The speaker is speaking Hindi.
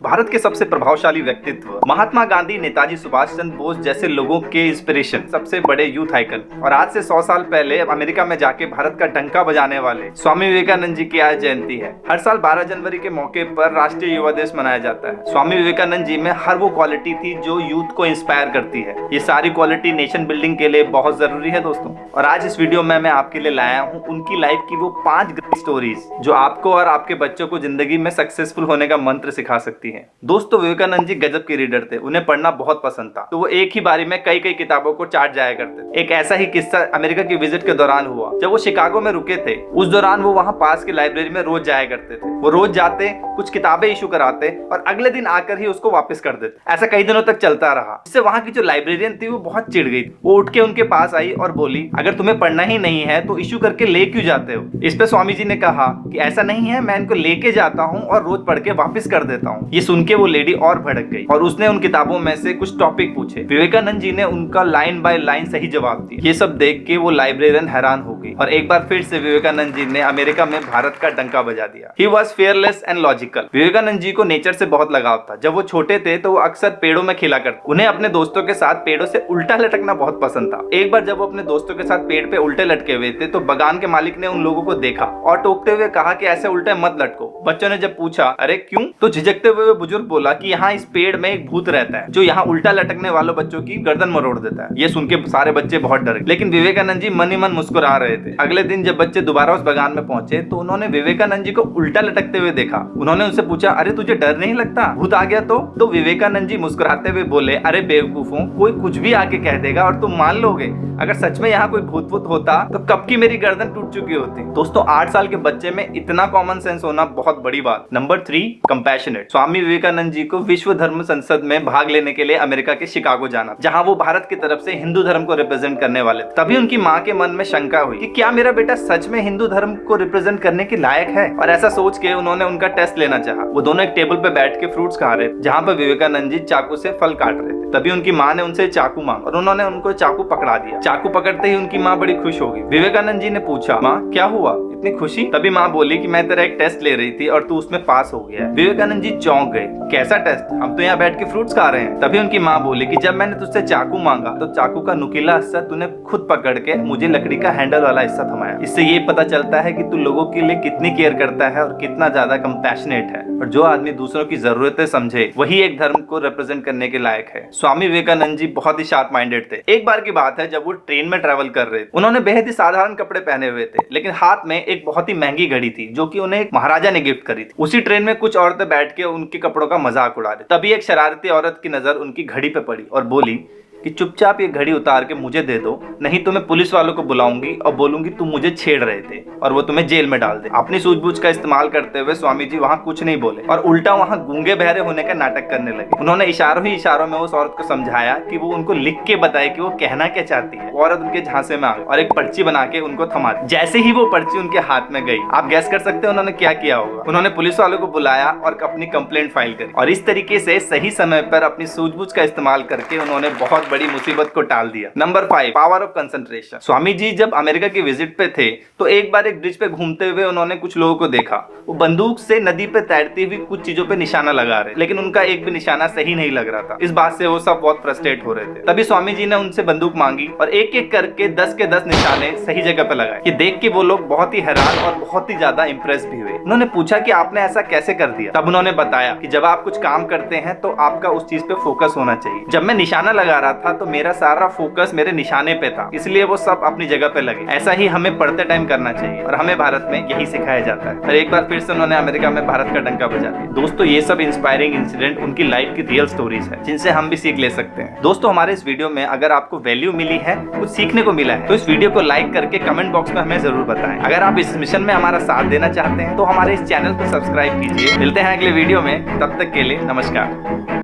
भारत के सबसे प्रभावशाली व्यक्तित्व महात्मा गांधी, नेताजी सुभाष चंद्र बोस जैसे लोगों के इंस्पिरेशन, सबसे बड़े यूथ आइकन। और आज से 100 साल पहले अमेरिका में जाके भारत का डंका बजाने वाले स्वामी विवेकानंद जी की आज जयंती है। हर साल 12 जनवरी के मौके पर राष्ट्रीय युवा दिवस मनाया जाता है। स्वामी विवेकानंद जी में हर वो क्वालिटी थी जो यूथ को इंस्पायर करती है। ये सारी क्वालिटी नेशन बिल्डिंग के लिए बहुत जरूरी है दोस्तों। और आज इस वीडियो में मैं आपके लिए लाया हूँ उनकी लाइफ की वो 5 ग्रेट स्टोरीज जो आपको और आपके बच्चों को जिंदगी में सक्सेसफुल होने का मंत्र सिखा सकती है। दोस्तों, विवेकानंद जी गजब के रीडर थे। उन्हें पढ़ना बहुत पसंद था, तो वो एक ही बारी में कई किताबों को चाट जाया करते थे। एक ऐसा ही किस्सा अमेरिका की विजिट के दौरान हुआ। जब वो शिकागो में रुके थे, उस दौरान वो वहाँ पास की लाइब्रेरी में रोज जाया करते थे। वो रोज जाते, कुछ किताबें इशू कराते और अगले दिन आकर ही उसको वापस कर देते। ऐसा कई दिनों तक चलता रहा। इससे वहाँ की जो लाइब्रेरियन थी वो बहुत चिढ़ गई। वो उठ के उनके पास आई और बोली, अगर तुम्हें पढ़ना ही नहीं है तो इशू करके ले क्यों जाते हो? इस पे स्वामी जी ने कहा कि ऐसा नहीं है, मैं इनको लेके जाता हूँ और रोज पढ़ के वापस कर देता हूँ। ये सुन के वो लेडी और भड़क गई और उसने उन किताबों में से कुछ टॉपिक पूछे। विवेकानंद जी ने उनका लाइन बाय लाइन सही जवाब दिया। ये सब देख के वो लाइब्रेरियन हैरान हो गई और एक बार फिर से विवेकानंद जी ने अमेरिका में भारत का डंका बजा दिया। He was fearless and logical. Vivekananda ji को नेचर से बहुत लगाव था। जब वो छोटे थे तो वो अक्सर पेड़ों में खेला करते। उन्हें अपने दोस्तों के साथ पेड़ों से उल्टा लटकना बहुत पसंद था। एक बार जब वो अपने दोस्तों के साथ पेड़ पे उल्टे लटके हुए थे तो बगान के मालिक ने उन लोगों को देखा और टोकते हुए कहा कि ऐसे उल्टे मत लटको। बच्चों ने जब पूछा अरे क्यों, तो झिझकते हुए बुजुर्ग बोला कि यहाँ इस पेड़ में एक भूत रहता है जो यहाँ उल्टा लटकने वालों बच्चों की गर्दन मरोड़ देता है। ये सुन के सारे बच्चे बहुत डर गए, लेकिन विवेकानंद जी मन ही मन मुस्कुरा रहे थे। अगले दिन जब बच्चे दोबारा उस बगान में पहुंचे तो उन्होंने विवेकानंद जी को उल्टा लटकते हुए देखा। उन्होंने उनसे पूछा, अरे तुझे डर नहीं लगता, भूत आ गया तो विवेकानंद जी मुस्कुराते हुए बोले, अरे बेवकूफों, कोई कुछ भी आके कह देगा और तुम मान लोगे। अगर सच में यहाँ कोई भूत होता तो कब की मेरी गर्दन टूट चुकी होती। दोस्तों, 8 साल के बच्चे में इतना कॉमन सेंस होना बहुत बड़ी बात। Number 3, compassionate. स्वामी विवेकानंद जी को विश्व धर्म संसद में भाग लेने के लिए अमेरिका के शिकागो जाना, जहां वो भारत की तरफ से हिंदू धर्म को रिप्रेजेंट करने वाले थे। तभी उनकी माँ के मन में शंका हुई कि क्या मेरा बेटा सच में हिंदू धर्म को रिप्रेजेंट करने के लायक है। और ऐसा सोच के उन्होंने उनका टेस्ट लेना चाहा। वो दोनों एक टेबल पे बैठ के फ्रूट्स खा रहे थे, जहाँ पर विवेकानंद जी चाकू से फल काट रहे थे। तभी उनकी माँ ने उनसे चाकू मांगा और उन्होंने उनको चाकू पकड़ा दिया। चाकू पकड़ते ही उनकी माँ बड़ी खुश हो गई। विवेकानंद जी ने पूछा, माँ क्या हुआ, इतनी खुशी? तभी माँ बोली कि मैं तेरा एक टेस्ट ले रही थी और तू उसमें पास हो गया है। विवेकानंद जी चौंक गए, कैसा टेस्ट, हम तो यहाँ बैठ के फ्रूट्स खा रहे हैं। तभी उनकी माँ बोली कि जब मैंने तुझसे चाकू मांगा तो चाकू का नुकीला हिस्सा तूने खुद पकड़ के मुझे लकड़ी का हैंडल वाला हिस्सा थमाया। इससे ये पता चलता है कि तू लोगों के लिए कितनी केयर करता है और कितना ज्यादा कंपैशनेट है। और जो आदमी दूसरों की जरूरतें समझे वही एक धर्म को रिप्रेजेंट करने के लायक है। स्वामी विवेकानंद जी बहुत ही शार्प माइंडेड थे। एक बार की बात है, जब वो ट्रेन में ट्रेवल कर रहे थे, उन्होंने बेहद ही साधारण कपड़े पहने हुए थे, लेकिन हाथ में एक बहुत ही महंगी घड़ी थी जो कि उन्हें एक महाराजा ने गिफ्ट करी थी। उसी ट्रेन में कुछ औरतें बैठ के उनके कपड़ों का मजाक उड़ा रही। तभी एक शरारती औरत की नजर उनकी घड़ी पे पड़ी और बोली कि चुपचाप ये घड़ी उतार के मुझे दे दो, नहीं तो मैं पुलिस वालों को बुलाऊंगी और बोलूंगी तुम मुझे छेड़ रहे थे और वो तुम्हें जेल में डाल दे। अपनी सूझबूझ का इस्तेमाल करते हुए स्वामी जी वहाँ कुछ नहीं बोले और उल्टा वहाँ गूंगे बहरे होने का नाटक करने लगे। उन्होंने इशारों ही इशारों में उस औरत को समझाया कि वो उनको लिख के बताए कि वो कहना क्या चाहती है। वो औरत उनके झांसे में आ गई और एक पर्ची बना के उनको थमा दी। जैसे ही वो पर्ची उनके हाथ में गई, आप गैस कर सकते हैं उन्होंने क्या किया होगा। उन्होंने पुलिस वालों को बुलाया और अपनी कंप्लेंट फाइल करी और इस तरीके से सही समय पर अपनी सूझबूझ का इस्तेमाल करके उन्होंने बहुत बड़ी मुसीबत को टाल दिया। Number 5, power of concentration. Swami ji जब अमेरिका की विजिट पे थे तो एक बार एक ब्रिज पे घूमते हुए उन्होंने कुछ लोगों को देखा। वो बंदूक से नदी पे तैरती हुई कुछ चीजों पे निशाना लगा रहे, लेकिन उनका एक भी निशाना सही नहीं लग रहा था। इस बात से वो सब बहुत फ्रस्ट्रेट हो रहे थे। तभी स्वामी जी ने उनसे बंदूक मांगी और एक एक करके 10 के 10 निशाने सही जगह पे लगाए। ये देख के वो लोग बहुत ही हैरान और बहुत ही ज्यादा इंप्रेस भी हुए। उन्होंने पूछा कि आपने ऐसा कैसे कर दिया? तब उन्होंने बताया कि जब आप कुछ काम करते हैं तो आपका उस चीज पे फोकस होना चाहिए। जब मैं निशाना लगा रहा था तो मेरा सारा फोकस मेरे निशाने पे था, इसलिए वो सब अपनी जगह पे लगे। ऐसा ही हमें पढ़ते टाइम करना चाहिए और हमें भारत में यही सिखाया जाता है। और एक बार फिर से उन्होंने अमेरिका में भारत का डंका बजा दिया। दोस्तों, ये सब इंस्पायरिंग इंसिडेंट उनकी लाइफ की रियल स्टोरीज है जिनसे हम भी सीख ले सकते हैं। दोस्तों, हमारे इस वीडियो में अगर आपको वैल्यू मिली है, कुछ सीखने को मिला है, तो इस वीडियो को लाइक करके कमेंट बॉक्स में हमें जरूर बताएं। अगर आप इस मिशन में हमारा साथ देना चाहते हैं तो हमारे इस चैनल को सब्सक्राइब कीजिए। मिलते हैं अगले वीडियो में, तब तक के लिए नमस्कार।